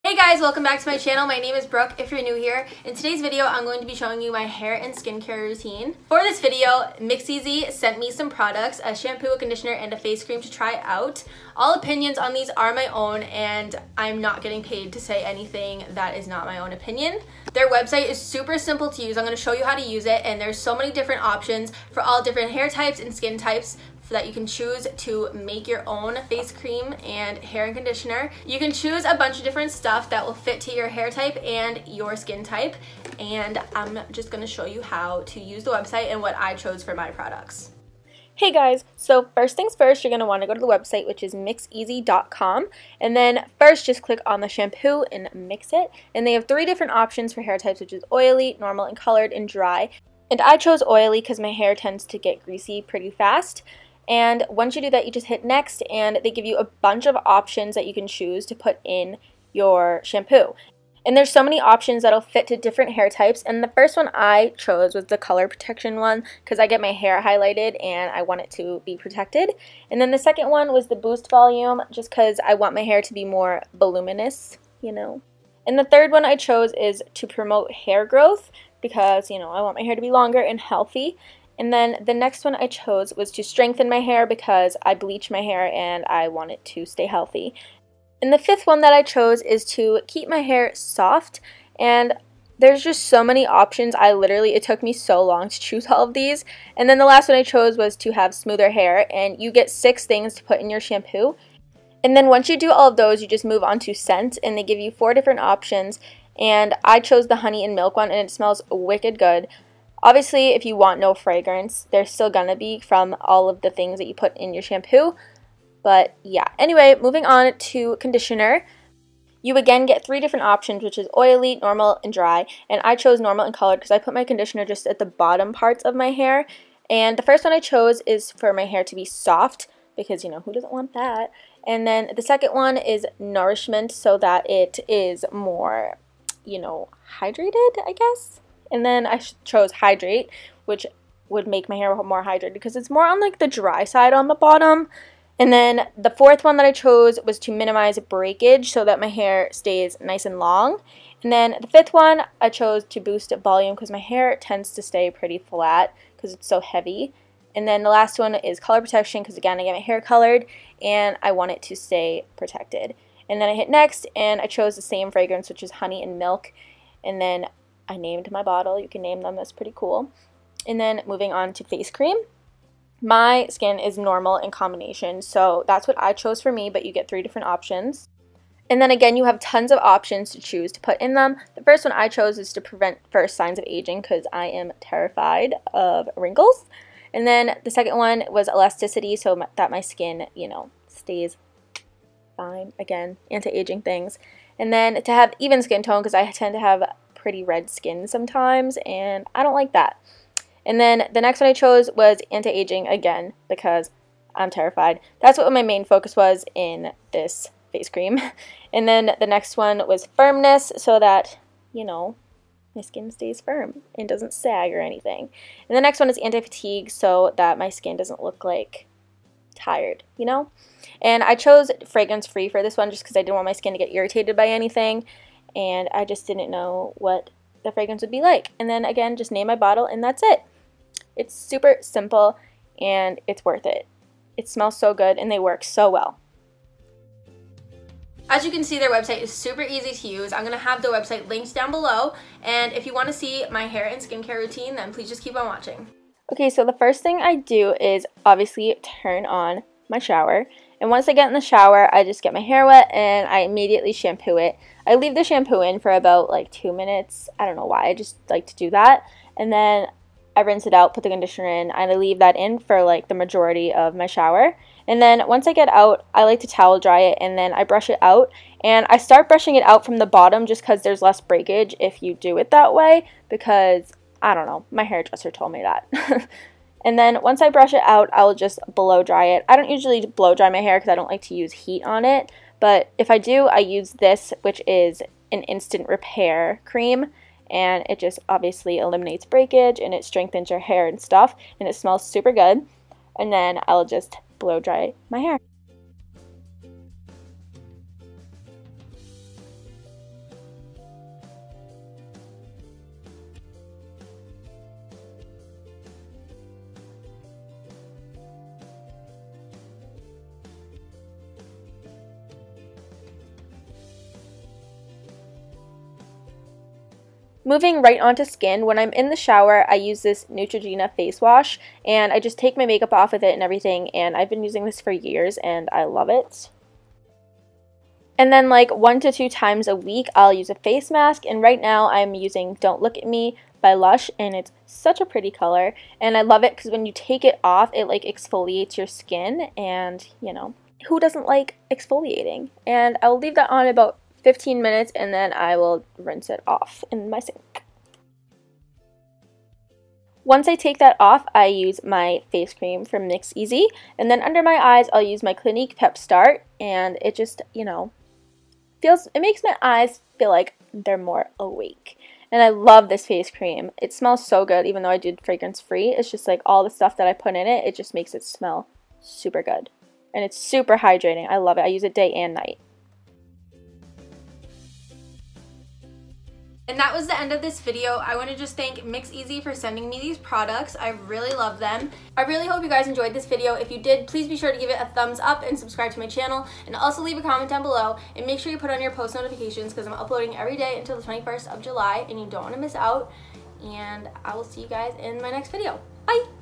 Hey guys, welcome back to my channel. My name is Brooke if you're new here. In today's video, I'm going to be showing you my hair and skincare routine. For this video, mixeasy sent me some products, a shampoo, a conditioner, and a face cream to try out. All opinions on these are my own, and I'm not getting paid to say anything that is not my own opinion. Their website is super simple to use. I'm going to show you how to use it, and there's so many different options for all different hair types and skin types so that you can choose to make your own face cream and hair and conditioner. You can choose a bunch of different stuff that will fit to your hair type and your skin type, and I'm just going to show you how to use the website and what I chose for my products. Hey guys, so first things first, you're going to want to go to the website, which is mixeasy.com, and then first just click on the shampoo and mix it, and they have 3 different options for hair types, which is oily, normal, and colored, and dry. And I chose oily because my hair tends to get greasy pretty fast. And once you do that, you just hit next, and they give you a bunch of options that you can choose to put in your shampoo. And there's so many options that'll fit to different hair types, and the first one I chose was the color protection one because I get my hair highlighted and I want it to be protected. And then the second one was the boost volume, just because I want my hair to be more voluminous, you know. And the third one I chose is to promote hair growth because, you know, I want my hair to be longer and healthy. And then the next one I chose was to strengthen my hair because I bleach my hair and I want it to stay healthy. And the 5th one that I chose is to keep my hair soft, and there's just so many options. It took me so long to choose all of these. And then the last one I chose was to have smoother hair, and you get 6 things to put in your shampoo. And then once you do all of those, you just move on to scents, and they give you 4 different options, and I chose the honey and milk one, and it smells wicked good. Obviously, if you want no fragrance, there's still gonna be from all of the things that you put in your shampoo. But yeah, anyway, moving on to conditioner. You again get 3 different options, which is oily, normal, and dry. And I chose normal and colored because I put my conditioner just at the bottom parts of my hair. And the first one I chose is for my hair to be soft because, you know, who doesn't want that? And then the second one is nourishment so that it is more, you know, hydrated, I guess. And then I chose hydrate, which would make my hair more hydrated because it's more on like the dry side on the bottom. And then the 4th one that I chose was to minimize breakage so that my hair stays nice and long. And then the 5th one I chose to boost volume because my hair tends to stay pretty flat because it's so heavy. And then the last one is color protection because again I get my hair colored and I want it to stay protected. And then I hit next and I chose the same fragrance, which is honey and milk. And then I named my bottle. You can name them. That's pretty cool. And then moving on to face cream. My skin is normal in combination, so that's what I chose for me, but you get 3 different options. And then again, you have tons of options to choose to put in them. The first one I chose is to prevent first signs of aging because I am terrified of wrinkles. And then the second one was elasticity so that my skin, you know, stays fine. Again, anti-aging things. And then to have even skin tone because I tend to have pretty red skin sometimes and I don't like that. And then the next one I chose was anti-aging again because I'm terrified. That's what my main focus was in this face cream. And then the next one was firmness so that, you know, my skin stays firm and doesn't sag or anything. And the next one is anti-fatigue so that my skin doesn't look like tired, you know? And I chose fragrance free for this one just because I didn't want my skin to get irritated by anything. And I just didn't know what the fragrance would be like. And then again, just name my bottle and that's it. It's super simple and it's worth it. It smells so good and they work so well. As you can see, their website is super easy to use. I'm going to have the website linked down below. And if you want to see my hair and skincare routine, then please just keep on watching. Okay, so the first thing I do is obviously turn on my shower. And once I get in the shower, I just get my hair wet and I immediately shampoo it. I leave the shampoo in for about like 2 minutes. I don't know why, I just like to do that. And then I rinse it out, put the conditioner in, and I leave that in for like the majority of my shower. And then once I get out, I like to towel dry it and then I brush it out. And I start brushing it out from the bottom just because there's less breakage if you do it that way because, I don't know, my hairdresser told me that. And then once I brush it out, I'll just blow dry it. I don't usually blow dry my hair because I don't like to use heat on it, But if I do, I use this, which is an instant repair cream, and it just obviously eliminates breakage and it strengthens your hair and stuff, and it smells super good. And then I'll just blow dry my hair. Moving right onto skin, when I'm in the shower, I use this Neutrogena face wash, and I just take my makeup off with it and everything, and I've been using this for years, and I love it. And then like 1 to 2 times a week, I'll use a face mask, and right now I'm using Don't Look at Me by Lush, and it's such a pretty color, and I love it because when you take it off, it like exfoliates your skin, and you know, who doesn't like exfoliating? And I'll leave that on about 15 minutes, and then I will rinse it off in my sink. Once I take that off, I use my face cream from mixeasy, and then under my eyes I'll use my Clinique Pep Start, and it just, you know, it makes my eyes feel like they're more awake. And I love this face cream. It smells so good, even though I did fragrance free. It's just like all the stuff that I put in it, it just makes it smell super good. And it's super hydrating. I love it. I use it day and night. And that was the end of this video. I want to just thank mixeasy for sending me these products. I really love them. I really hope you guys enjoyed this video. If you did, please be sure to give it a thumbs up and subscribe to my channel. And also leave a comment down below. And make sure you put on your post notifications because I'm uploading every day until the 21st of July. And you don't want to miss out. And I will see you guys in my next video. Bye!